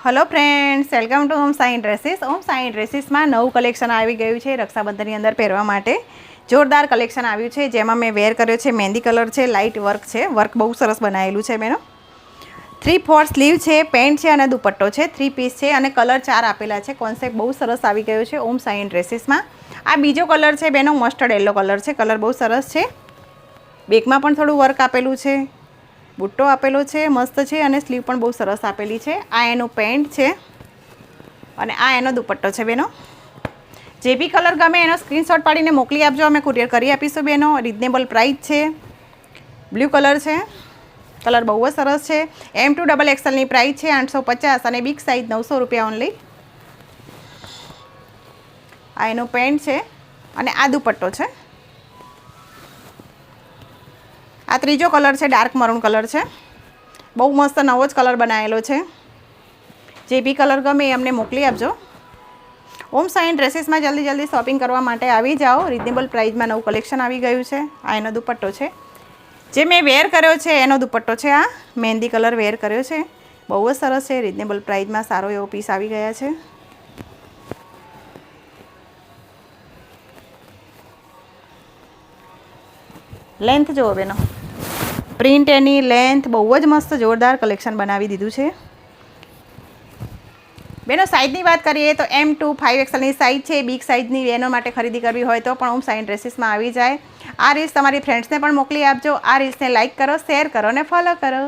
Hello friends, welcome to Om Sai dresses. Om Sai dresses में नवुं collection आई गयुं छे। रक्षाबंधन अंदर पहेरवा माटे जोरदार कलेक्शन आव्युं छे, जेमां मैं वेर कर्यो छे। मेहंदी कलर छे, लाइट वर्क छे, वर्क बहु सरस बनावेलुं छे। बेनो 3/4 स्लीव छे, पेंट छे अने दुपट्टो छे, 3 पीस छे अने कलर 4 आपेला छे। कॉन्सेप्ट बहु सरस आवी गयो छे ओम साई ड्रेसीस में। आ बीजो कलर छे बेनो, मस्टर्ड येलो कलर छे। कलर बहु सरस छे। बेकमां पण थोडुं वर्क आपेलुं छे, बूट्टो आपेलो छे, मस्त छे अने स्लीव पण बहु सरस आपेली छे। आ एनो पेंट छे अने आ एनो दुपट्टो छे बेनो। जे बी कलर गमे एनो स्क्रीनशॉट पाडीने मोकली आपजो, अमे कुरियर करी आपीशुं बेनो। रिजनेबल प्राइस छे। ब्लू कलर छे, कलर बहु सरस छे। M2 XXL नी प्राइस छे 850 अने बिग साइज 900 रुपया ओनली। आ एनो पेंट छे अने आ दुपट्टो छे। आ त्रीजो कलर छे, डार्क मरून कलर छे। बहु मस्त नवो ज कलर बनावेलो छे। जे बी कलर गमे अमने मोकली आपजो। ओम साई ड्रेसीस में जल्दी जल्दी शॉपिंग करवा माटे आवी जाओ। रिजनेबल प्राइस में नवुं कलेक्शन आवी गयुं छे। आ एनो दुपट्टो छे, जे मैं वेर कर्यो छे एनो दुपट्टो छे। आ मेहंदी कलर वेर कर्यो छे, बहु ज सरस छे। रिजनेबल प्राइस में सारो एवो पीस आवी गया छे। लेंथ जो बेनो, प्रिंट एनी लेंथ बहु ज मस्त जोरदार कलेक्शन बनावी दीधुं छे बेनो। साइजनी बात करिए तो M2 5XL ની સાઇઝ છે। બિગ સાઇઝની બેનો માટે ખરીદી કરવી હોય તો પણ ઓમ સાઈ ડ્રેસીસમાં આવી જાય। આ રીલ્સ તમારી ફ્રેન્ડ્સને પણ મોકલી આપજો। આ રીલ્સને લાઇક કરો, શેર કરો અને ફોલો કરો।